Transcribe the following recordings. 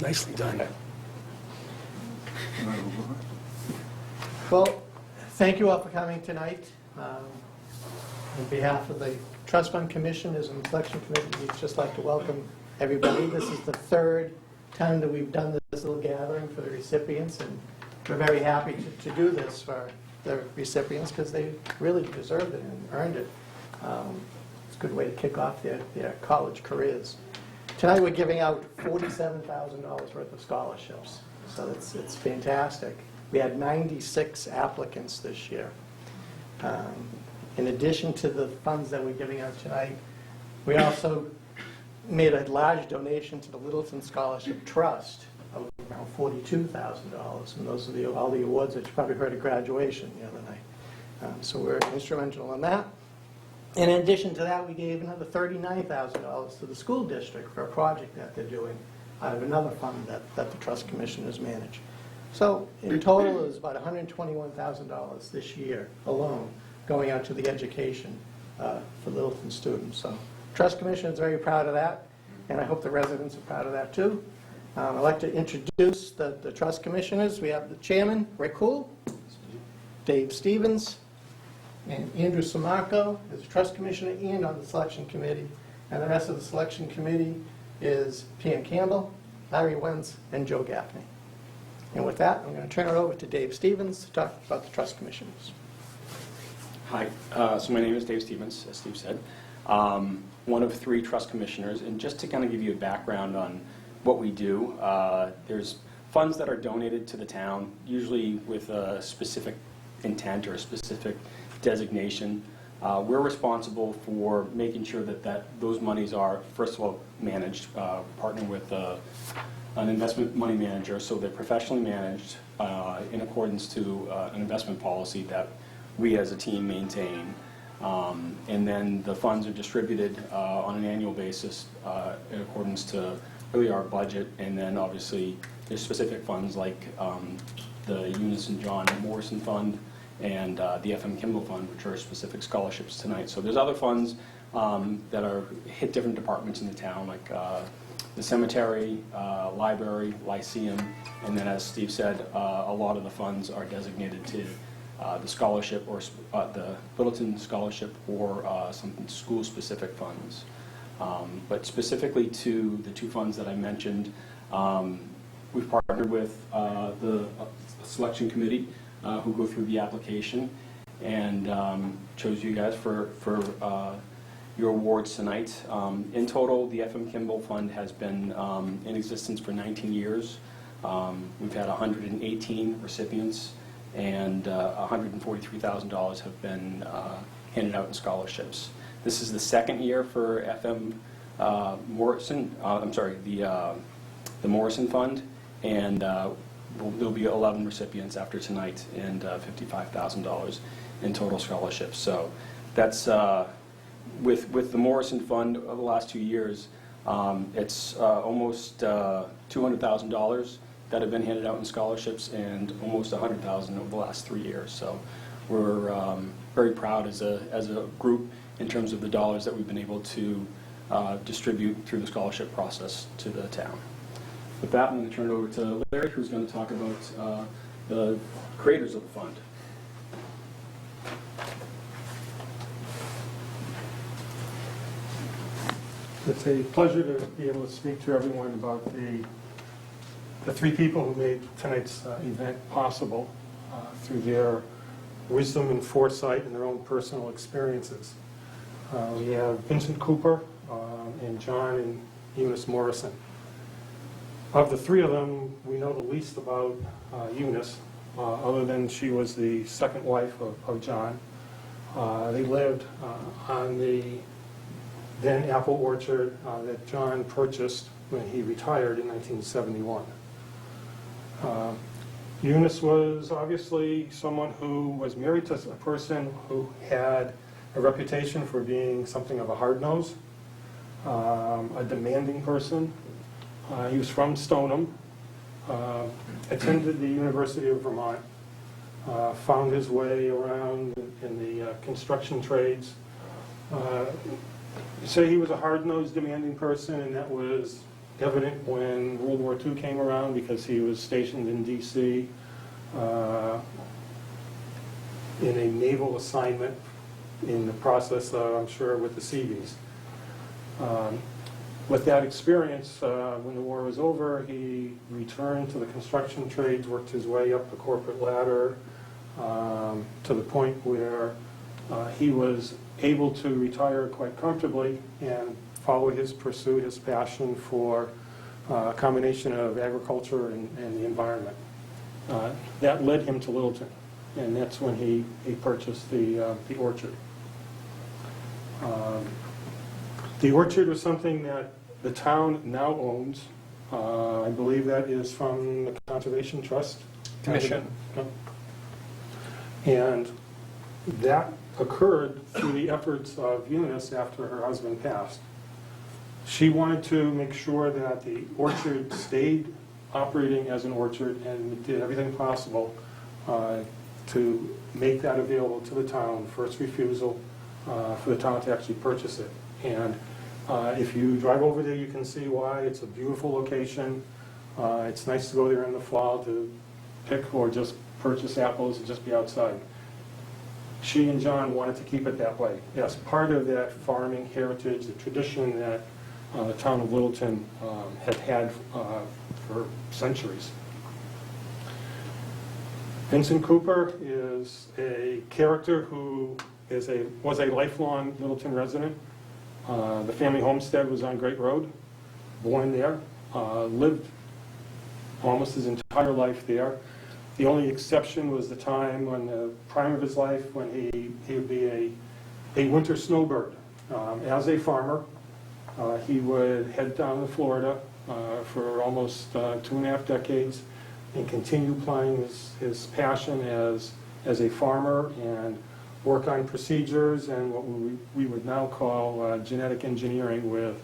Nicely done. Well, thank you all for coming tonight. On behalf of the Trust Fund Commissioners and Selection Committee, we'd just like to welcome everybody. This is the third time that we've done this little gathering for the recipients, and we're very happy to do this for the recipients because they really deserved it and earned it. It's a good way to kick off their college careers. Tonight we're giving out $47,000 worth of scholarships, so it's fantastic. We had 96 applicants this year. In addition to the funds that we're giving out tonight, we also made a large donation to the Littleton Scholarship Trust of around $42,000, and those are all the awards that you probably heard at graduation the other night. So we're instrumental in that. In addition to that, we gave another $39,000 to the school district for a project that they're doing out of another fund that the Trust Commissioners manage. So in total, it was about $121,000 this year alone going out to the education for Littleton students. So Trust Commission is very proud of that, and I hope the residents are proud of that too. I'd like to introduce the Trust Commissioners. We have the Chairman, Rick Hool, Dave Stevens, and Andrew Samarco is a Trust Commissioner and on the Selection Committee. And the rest of the Selection Committee is Pam Kimball, Larry Wenz, and Joe Gaffney. And with that, I'm going to turn it over to Dave Stevens to talk about the Trust Commissioners. Hi, so my name is Dave Stevens, as Steve said. One of 3 Trust Commissioners, and just to kind of give you a background on what we do, there's funds that are donated to the town, usually with a specific intent or a specific designation. We're responsible for making sure that those monies are, first of all, managed, partnering with an investment money manager, so they're professionally managed in accordance to an investment policy that we as a team maintain. And then the funds are distributed on an annual basis in accordance to really our budget, and then obviously there's specific funds like the Eunice and John Morrison Fund and the FM Kimball Fund, which are specific scholarships tonight. So there's other funds that hit different departments in the town, like the cemetery, library, lyceum, and then as Steve said, a lot of the funds are designated to the scholarship or the Littleton Scholarship or some school-specific funds. But specifically to the 2 funds that I mentioned, we've partnered with the Selection Committee who go through the application and chose you guys for your awards tonight. In total, the FM Kimball Fund has been in existence for 19 years. We've had 118 recipients, and $143,000 have been handed out in scholarships. This is the 2nd year for FM Morrison. The Morrison Fund, and there'll be 11 recipients after tonight, and $55,000 in total scholarships. So that's with the Morrison Fund over the last 2 years. It's almost $200,000 that have been handed out in scholarships, and almost $100,000 over the last 3 years. So we're very proud as a group in terms of the dollars that we've been able to distribute through the scholarship process to the town. With that, I'm going to turn it over to Larry, who's going to talk about the creators of the fund. It's a pleasure to be able to speak to everyone about the 3 people who made tonight's event possible through their wisdom and foresight and their own personal experiences. We have Vincent Cooper and John and Eunice Morrison. Of the 3 of them, we know the least about Eunice, other than she was the 2nd wife of John. They lived on the then apple orchard that John purchased when he retired in 1971. Eunice was obviously someone who was married to a person who had a reputation for being something of a hard nose, a demanding person. He was from Stoneham, attended the University of Vermont, found his way around in the construction trades, say he was a hard-nosed, demanding person, and that was evident when World War II came around because he was stationed in D.C. In a naval assignment in the process, I'm sure, with the Seabees. With that experience, when the war was over, he returned to the construction trades, worked his way up the corporate ladder to the point where he was able to retire quite comfortably and pursue his passion for a combination of agriculture and the environment. That led him to Littleton, and that's when he purchased the orchard. The orchard was something that the town now owns. I believe that is from the Conservation Trust Commission. And that occurred through the efforts of Eunice after her husband passed. She wanted to make sure that the orchard stayed operating as an orchard and did everything possible to make that available to the town, first refusal for the town to actually purchase it. And if you drive over there, you can see why. It's a beautiful location. It's nice to go there in the fall to pick or just purchase apples and just be outside. She and John wanted to keep it that way as part of that farming heritage, the tradition that the town of Littleton had for centuries. Vincent Cooper is a character who was a lifelong Littleton resident. The family homestead was on Great Road, born there, lived almost his entire life there. The only exception was the time when the prime of his life when he would be a winter snowbird. As a farmer, he would head down to Florida for almost 2.5 decades and continue plying his passion as a farmer and work on procedures and what we would now call genetic engineering, with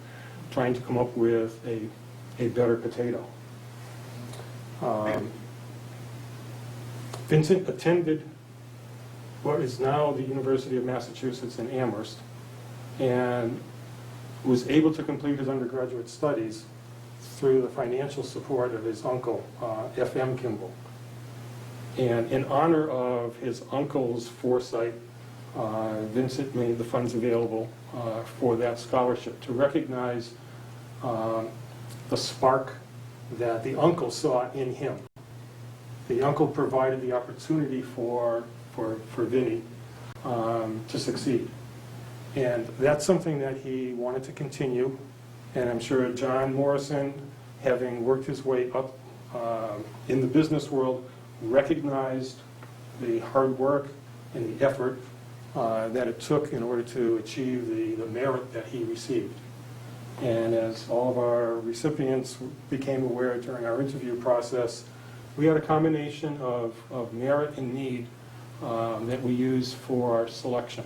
trying to come up with a better potato. Vincent attended what is now the University of Massachusetts in Amherst and was able to complete his undergraduate studies through the financial support of his uncle, F.M. Kimball. And in honor of his uncle's foresight, Vincent made the funds available for that scholarship to recognize the spark that the uncle saw in him. The uncle provided the opportunity for Vinny to succeed. And that's something that he wanted to continue. And I'm sure John Morrison, having worked his way up in the business world, recognized the hard work and the effort that it took in order to achieve the merit that he received. And as all of our recipients became aware during our interview process, we had a combination of merit and need that we use for our selection.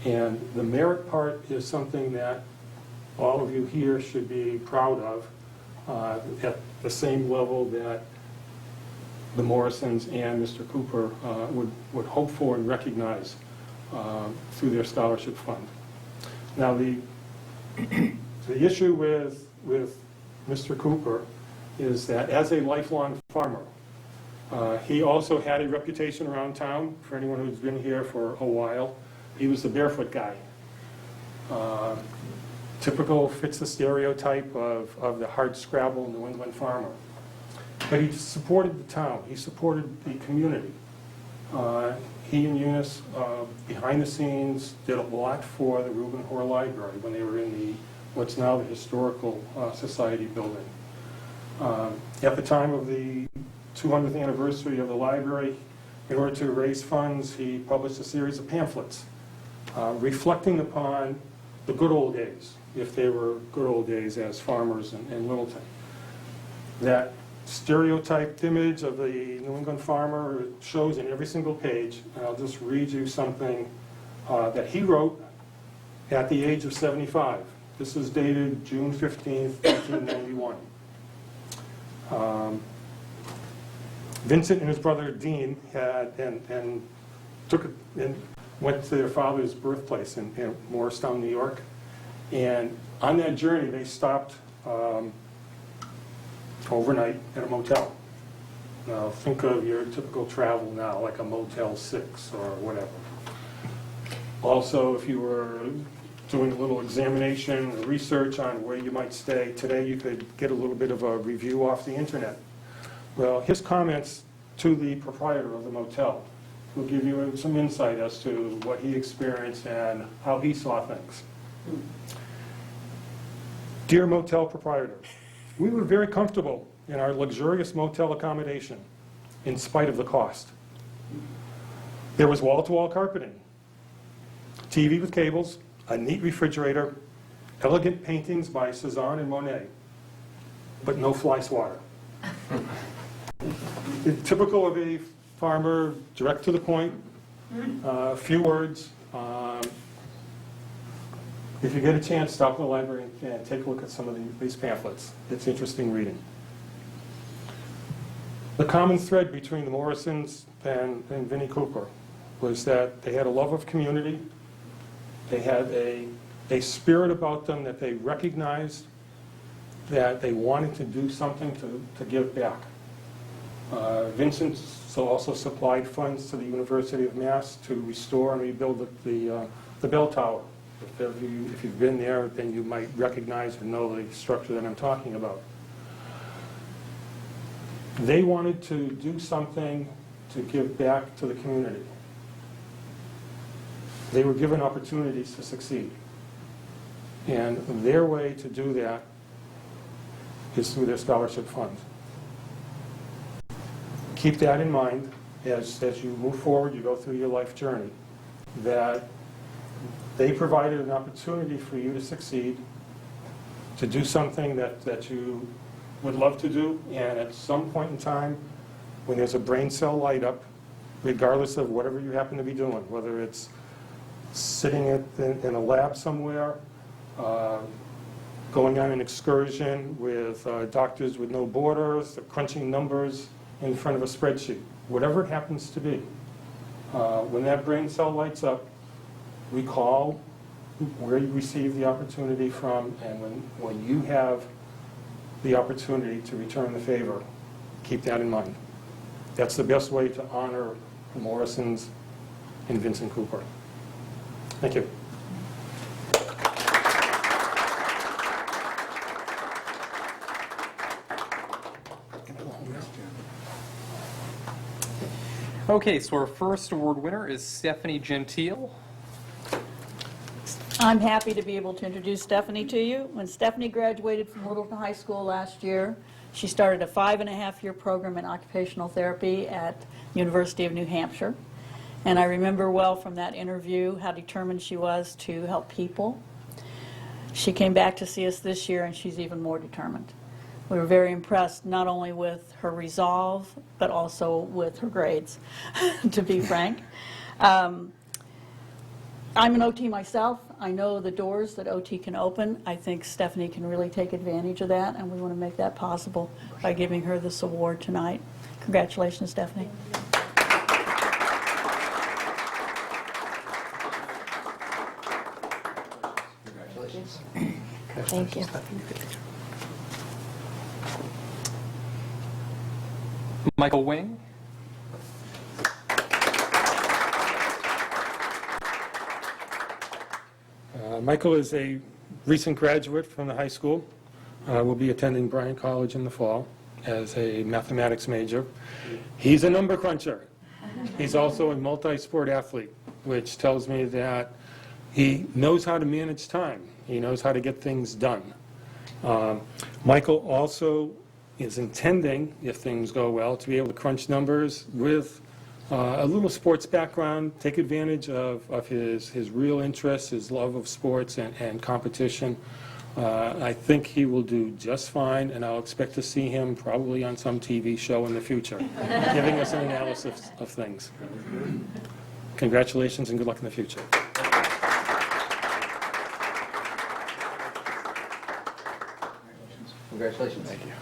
And the merit part is something that all of you here should be proud of at the same level that the Morrisons and Mr. Cooper would hope for and recognize through their scholarship fund. Now, the issue with Mr. Cooper is that as a lifelong farmer, he also had a reputation around town. For anyone who's been here for a while, he was the barefoot guy. Typical, fits the stereotype of the hard-scrabble New England farmer. But he supported the town. He supported the community. He and Eunice, behind the scenes, did a lot for the Reuben Hoare Library when they were in what's now the Historical Society building. At the time of the 200th anniversary of the library, in order to raise funds, he published a series of pamphlets reflecting upon the good old days, if they were good old days as farmers in Littleton. That stereotyped image of the New England farmer shows in every single page, and I'll just read you something that he wrote at the age of 75. This is dated June 15th, 1991. Vincent and his brother Dean had and went to their father's birthplace in Morrison, New York. And on that journey, they stopped overnight at a motel. Now, think of your typical travel now, like a Motel 6 or whatever. Also, if you were doing a little examination or research on where you might stay, today you could get a little bit of a review off the internet. Well, his comments to the proprietor of the motel will give you some insight as to what he experienced and how he saw things. Dear motel proprietor, we were very comfortable in our luxurious motel accommodation in spite of the cost. There was wall-to-wall carpeting, TV with cables, a neat refrigerator, elegant paintings by Cezanne and Monet, but no fly swatter. Typical of a farmer, direct to the point, few words. If you get a chance, stop in the library and take a look at some of these pamphlets. It's interesting reading. The common thread between the Morrisons and Vinnie Cooper was that they had a love of community. They had a spirit about them that they recognized that they wanted to do something to give back. Vincent also supplied funds to the University of Mass to restore and rebuild the bell tower. If you've been there, then you might recognize and know the structure that I'm talking about. They wanted to do something to give back to the community. They were given opportunities to succeed. And their way to do that is through their scholarship funds. Keep that in mind as you move forward, you go through your life journey, that they provided an opportunity for you to succeed, to do something that you would love to do, and at some point in time, when there's a brain cell light up, regardless of whatever you happen to be doing, whether it's sitting in a lab somewhere, going on an excursion with Doctors with No Borders, or crunching numbers in front of a spreadsheet, whatever it happens to be. When that brain cell lights up, recall where you received the opportunity from, and when you have the opportunity to return the favor, keep that in mind. That's the best way to honor the Morrisons and Vincent Cooper. Thank you. Okay, so our first award winner is Stephanie Gentile. I'm happy to be able to introduce Stephanie to you. When Stephanie graduated from Littleton High School last year, she started a 5.5-year program in occupational therapy at University of New Hampshire. And I remember well from that interview how determined she was to help people. She came back to see us this year, and she's even more determined. We were very impressed not only with her resolve, but also with her grades, to be frank. I'm an OT myself. I know the doors that OT can open. I think Stephanie can really take advantage of that, and we want to make that possible by giving her this award tonight. Congratulations, Stephanie. Congratulations. Thank you. Michael Wing. Michael is a recent graduate from the high school. Will be attending Bryan College in the fall as a mathematics major. He's a number cruncher. He's also a multi-sport athlete, which tells me that he knows how to manage time. He knows how to get things done. Michael also is intending, if things go well, to be able to crunch numbers with a little sports background, take advantage of his real interests, his love of sports and competition. I think he will do just fine, and I'll expect to see him probably on some TV show in the future, giving us an analysis of things. Congratulations and good luck in the future. Congratulations. Thank you.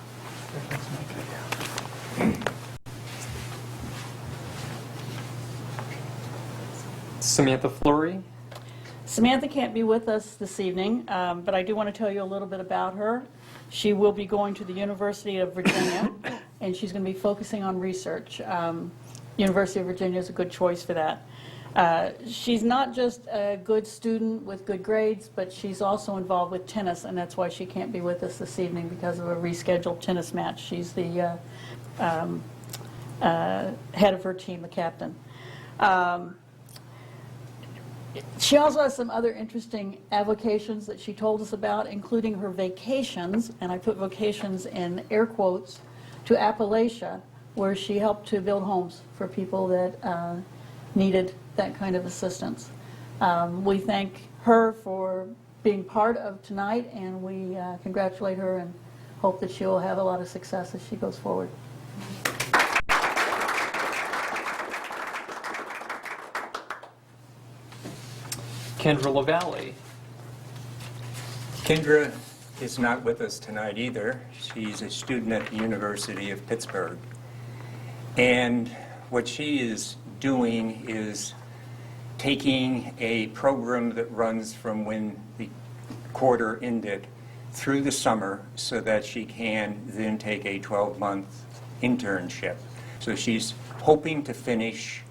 Samantha Fleury. Samantha can't be with us this evening, but I do want to tell you a little bit about her. She will be going to the University of Virginia, and she's going to be focusing on research. University of Virginia is a good choice for that. She's not just a good student with good grades, but she's also involved with tennis, and that's why she can't be with us this evening because of a rescheduled tennis match. She's the head of her team, the captain. She also has some other interesting avocations that she told us about, including her vacations, and I put vocations in air quotes, to Appalachia, where she helped to build homes for people that needed that kind of assistance. We thank her for being part of tonight, and we congratulate her and hope that she will have a lot of success as she goes forward. Kendra LaValle. Kendra is not with us tonight either. She's a student at the University of Pittsburgh. And what she is doing is taking a program that runs from when the quarter ended through the summer so that she can then take a 12-month internship. So she's hoping to finish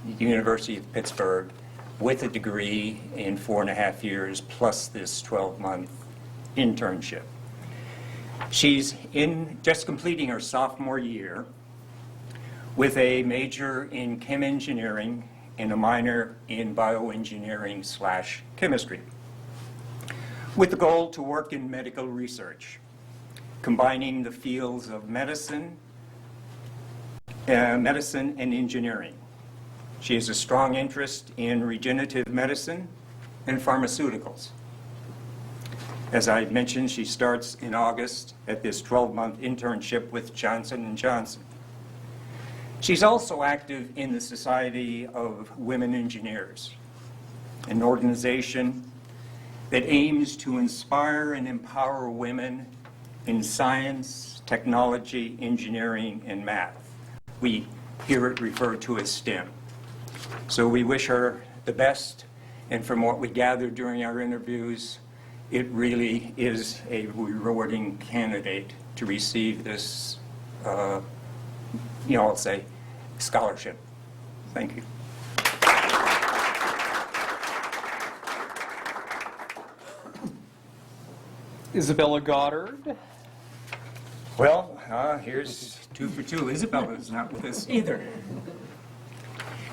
the University of Pittsburgh with a degree in 4.5 years plus this 12-month internship. She's just completing her sophomore year with a major in chem engineering and a minor in bioengineering/chemistry, with the goal to work in medical research, combining the fields of medicine and engineering. She has a strong interest in regenerative medicine and pharmaceuticals. As I mentioned, she starts in August at this 12-month internship with Johnson & Johnson. She's also active in the Society of Women Engineers, an organization that aims to inspire and empower women in science, technology, engineering, and math. We hear it referred to as STEM. So we wish her the best, and from what we gathered during our interviews, it really is a rewarding candidate to receive this, I'll say, scholarship. Thank you. Isabella Goddard. Well, here's 2 for 2. Isabella's not with us either.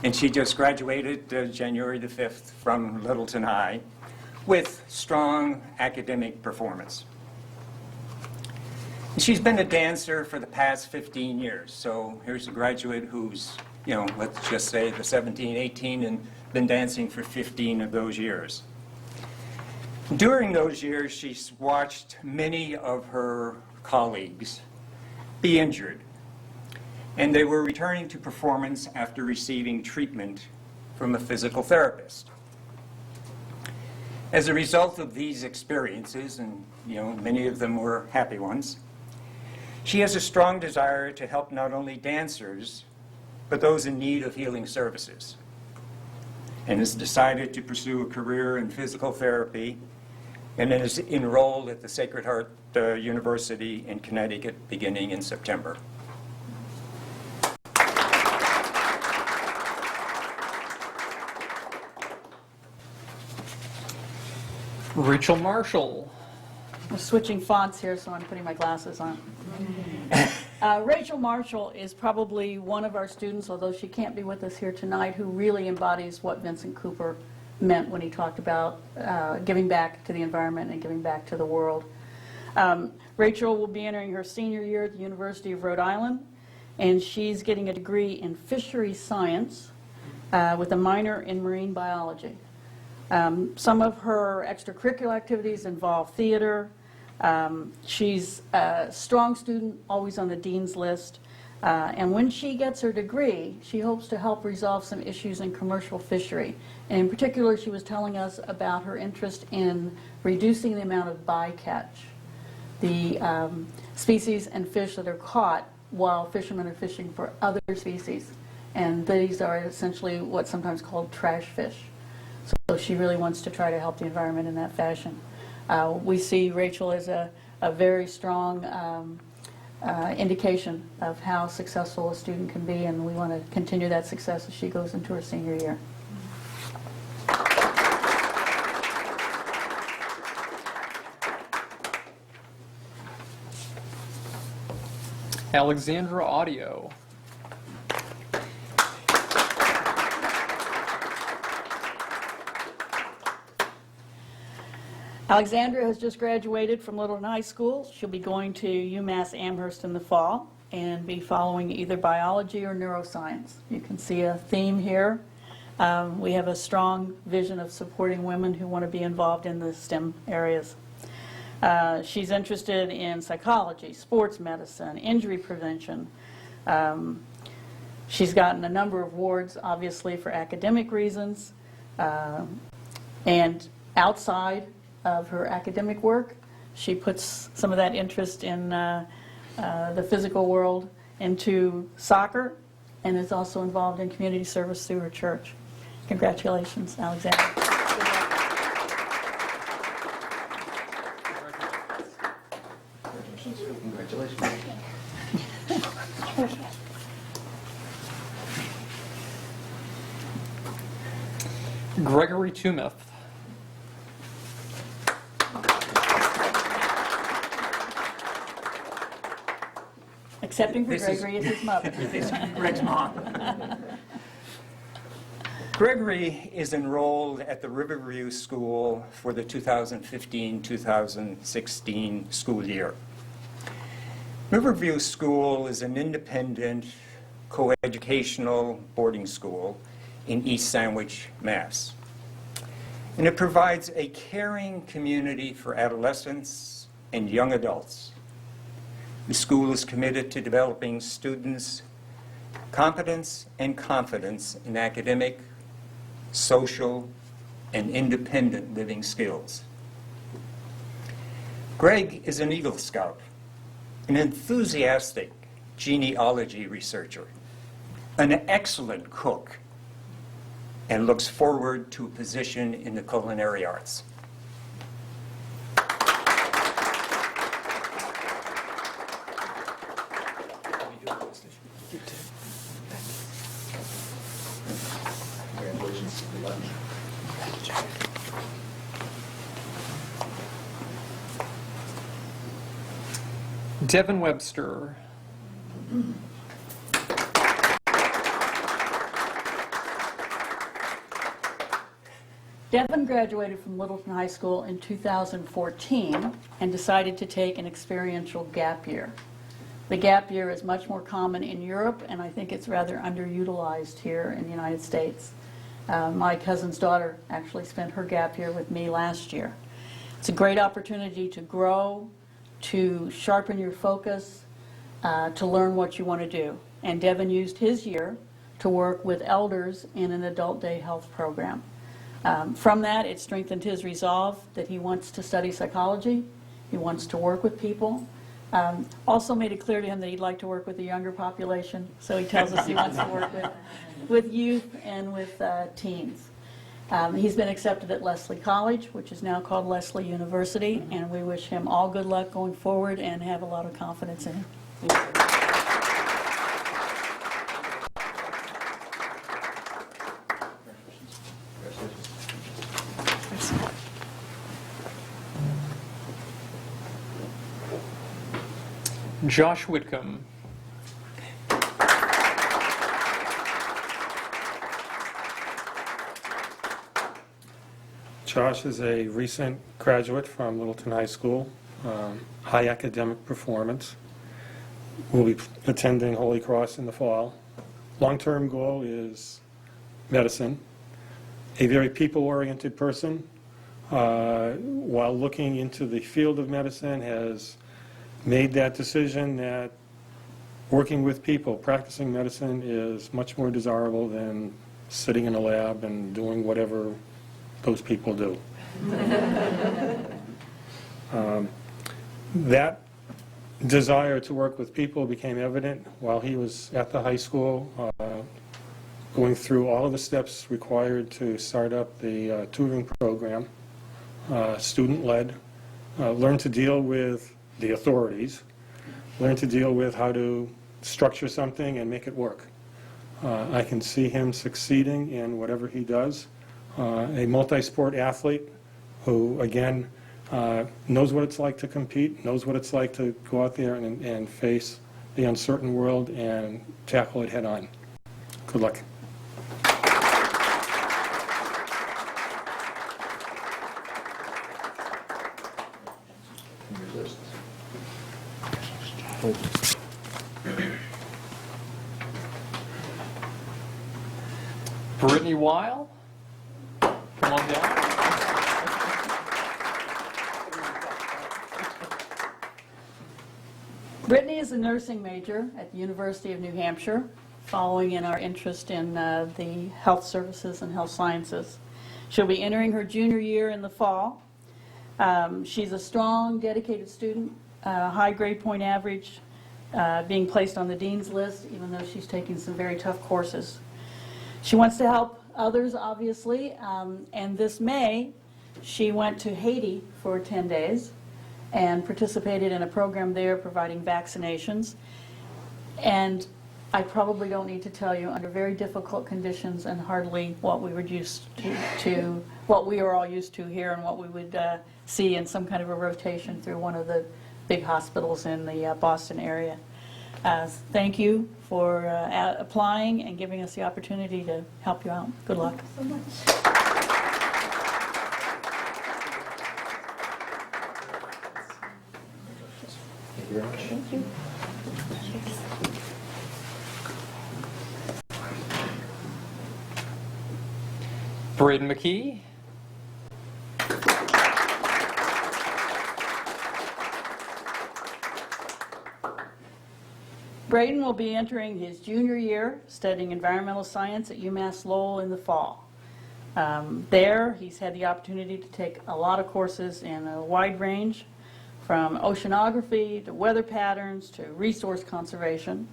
And she just graduated January the 5th from Littleton High with strong academic performance. And she's been a dancer for the past 15 years. So here's a graduate who's, let's just say the 17, 18, and been dancing for 15 of those years. During those years, she's watched many of her colleagues be injured, and they were returning to performance after receiving treatment from a physical therapist. As a result of these experiences, and many of them were happy ones, she has a strong desire to help not only dancers, but those in need of healing services, and has decided to pursue a career in physical therapy, and is enrolled at the Sacred Heart University in Connecticut beginning in September. Rachel Marshall. I'm switching fonts here, so I'm putting my glasses on. Rachel Marshall is probably one of our students, although she can't be with us here tonight, who really embodies what Vincent Cooper meant when he talked about giving back to the environment and giving back to the world. Rachel will be entering her senior year at the University of Rhode Island, and she's getting a degree in fisheries science with a minor in marine biology. Some of her extracurricular activities involve theater. She's a strong student, always on the dean's list. And when she gets her degree, she hopes to help resolve some issues in commercial fishery. And in particular, she was telling us about her interest in reducing the amount of bycatch, the species and fish that are caught while fishermen are fishing for other species. and these are essentially what's sometimes called trash fish. So she really wants to try to help the environment in that fashion. We see Rachel as a very strong indication of how successful a student can be, and we want to continue that success as she goes into her senior year. Alexandra Audio. Alexandra has just graduated from Littleton High School. She'll be going to UMass Amherst in the fall and be following either biology or neuroscience. You can see a theme here. We have a strong vision of supporting women who want to be involved in the STEM areas. She's interested in psychology, sports medicine, injury prevention. She's gotten a number of awards, obviously, for academic reasons. And outside of her academic work, she puts some of that interest in the physical world into soccer, and is also involved in community service through her church. Congratulations, Alexandra. Congratulations. Gregory Tumeth. Accepting for This is- Gregory is his mother. This is Greg's mom. Gregory is enrolled at the Riverview School for the 2015-2016 school year. Riverview School is an independent, coeducational boarding school in East Sandwich, Mass. And it provides a caring community for adolescents and young adults. The school is committed to developing students' competence and confidence in academic, social, and independent living skills. Greg is an Eagle Scout, an enthusiastic genealogy researcher, an excellent cook, and looks forward to a position in the culinary arts. Congratulations. Good luck. Devin Webster. Devin graduated from Littleton High School in 2014 and decided to take an experiential gap year. The gap year is much more common in Europe, and I think it's rather underutilized here in the United States. My cousin's daughter actually spent her gap year with me last year. It's a great opportunity to grow, to sharpen your focus, to learn what you want to do. And Devin used his year to work with elders in an adult day health program. From that, it strengthened his resolve that he wants to study psychology, he wants to work with people. Also made it clear to him that he'd like to work with the younger population, so he tells us he wants to work with youth and with teens. He's been accepted at Lesley College, which is now called Lesley University, and we wish him all good luck going forward and have a lot of confidence in him. Josh Whitcomb. Josh is a recent graduate from Littleton High School, high academic performance. Will be attending Holy Cross in the fall. Long-term goal is medicine. A very people-oriented person. While looking into the field of medicine, has made that decision that working with people, practicing medicine is much more desirable than sitting in a lab and doing whatever those people do. That desire to work with people became evident while he was at the high school. going through all of the steps required to start up the tutoring program, student-led, learn to deal with the authorities, learn to deal with how to structure something and make it work. I can see him succeeding in whatever he does. A multi-sport athlete who, again, knows what it's like to compete, knows what it's like to go out there and face the uncertain world and tackle it head on. Good luck. Brittany Weil, come on down. Brittany is a nursing major at the University of New Hampshire, following in our interest in the health services and health sciences. She'll be entering her junior year in the fall. She's a strong, dedicated student, high grade point average, being placed on the dean's list, even though she's taking some very tough courses. She wants to help others, obviously, and this May, she went to Haiti for 10 days and participated in a program there providing vaccinations. And I probably don't need to tell you, under very difficult conditions and hardly what we were used to what we are all used to here and what we would see in some kind of a rotation through one of the big hospitals in the Boston area. Thank you for applying and giving us the opportunity to help you out. Good luck. Thank you so much. Thank you very much. Thank you. Braden McKee. Braden will be entering his junior year studying environmental science at UMass Lowell in the fall. There, he's had the opportunity to take a lot of courses in a wide range, from oceanography to weather patterns to resource conservation.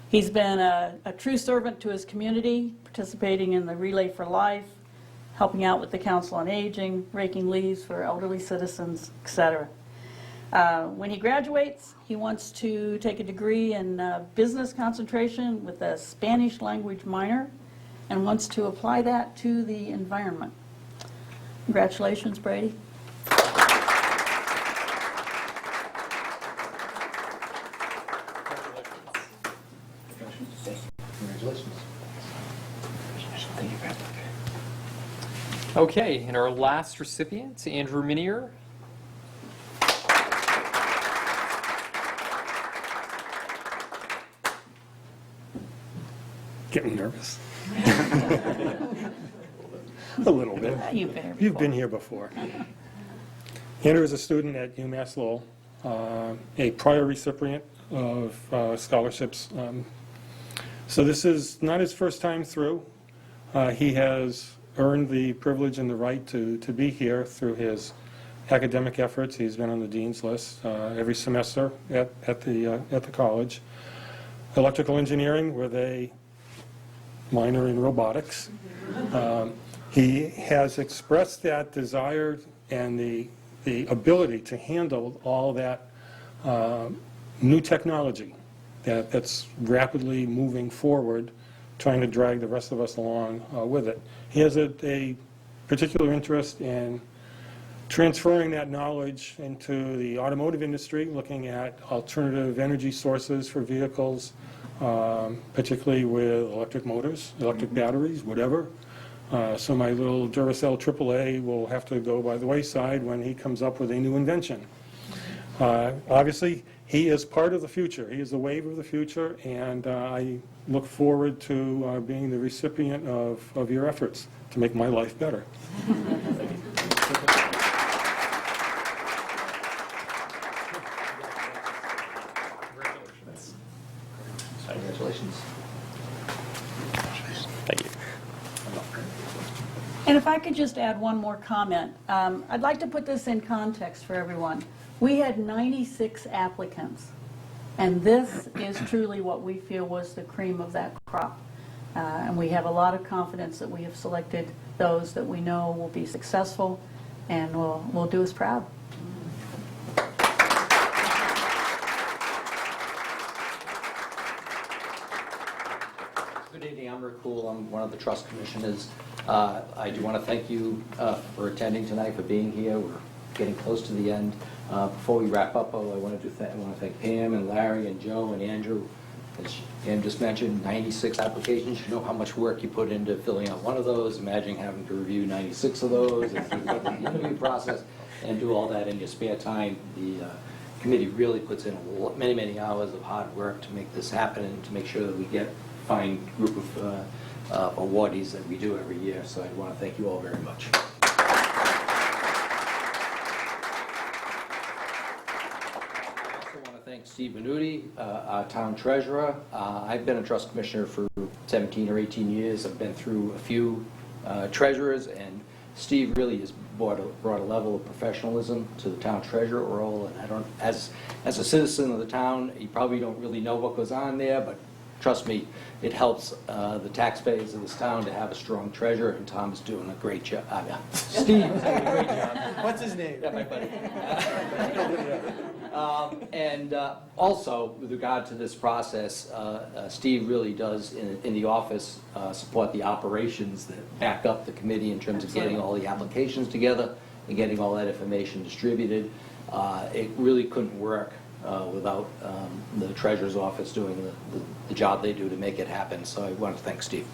He's been a true servant to his community, participating in the Relay for Life, helping out with the Council on Aging, raking leaves for elderly citizens, etc. When he graduates, he wants to take a degree in business concentration with a Spanish language minor and wants to apply that to the environment. Congratulations, Brady. Congratulations. Thank you, Patrick. Okay, and our last recipient, Andrew Minier. Getting nervous. A little bit. You've been here You've before. been here before. Andrew is a student at UMass Lowell, a prior recipient of scholarships. So this is not his first time through. He has earned the privilege and the right to be here through his academic efforts. He's been on the dean's list every semester at the college. Electrical engineering with a minor in robotics. He has expressed that desire and the ability to handle all that new technology that's rapidly moving forward, trying to drag the rest of us along with it. He has a particular interest in transferring that knowledge into the automotive industry, looking at alternative energy sources for vehicles, particularly with electric motors, electric batteries, whatever. So my little Duracell AAA will have to go by the wayside when he comes up with a new invention. Obviously, he is part of the future. He is the wave of the future, and I look forward to being the recipient of your efforts to make my life better. Congratulations. Thank you. And if I could just add one more comment, I'd like to put this in context for everyone. We had 96 applicants, and this is truly what we feel was the cream of that crop. And we have a lot of confidence that we have selected those that we know will be successful and will do us proud. Good evening, I'm Rick Cool, I'm one of the trust commissioners. I do want to thank you for attending tonight, for being here. We're getting close to the end. Before we wrap up, I want to thank Pam and Larry and Joe and Andrew. As Pam just mentioned, 96 applications. You know how much work you put into filling out one of those. Imagine having to review 96 of those, and go through the interview process, and do all that in your spare time. The committee really puts in many, many hours of hard work to make this happen and to make sure that we get a fine group of awardees that we do every year. So I want to thank you all very much. Thank Steve Venuti, our town treasurer. I've been a trust commissioner for 17 or 18 years. I've been through a few treasurers, and Steve really has brought a level of professionalism to the town treasurer role. And I don't, as a citizen of the town, you probably don't really know what goes on there, but trust me, it helps the taxpayers of this town to have a strong treasurer, and Tom is doing a great job. Steve is doing a great job. What's his name? Yeah, my buddy. And also, with regard to this process, Steve really does, in the office, support the operations that back up the committee in terms of getting all the applications together and getting all that information distributed. It really couldn't work without the treasurer's office doing the job they do to make it happen. So I want to thank Steve.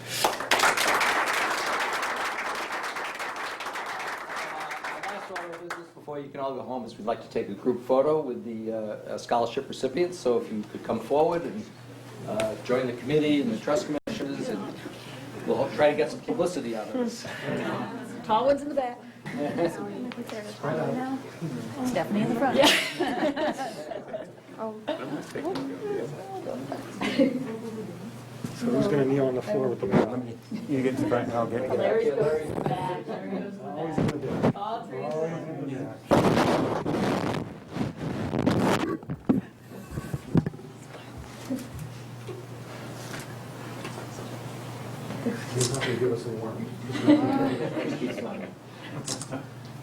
Last order of business before you can all go home is we'd like to take a group photo with the scholarship recipients. So if you could come forward and join the committee and the trust commissioners, and we'll try to get some publicity out of this. Tall ones in the back. Stephanie in the front. So who's going to kneel on the floor with the medal? You get to the front, and I'll get it. Larry goes in the back. Larry goes in the Always back. going to do it. All three. Always going to do that. He's not going to give us any work.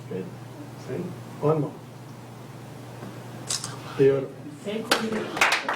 Good. See? One more. Beautiful. Thank you.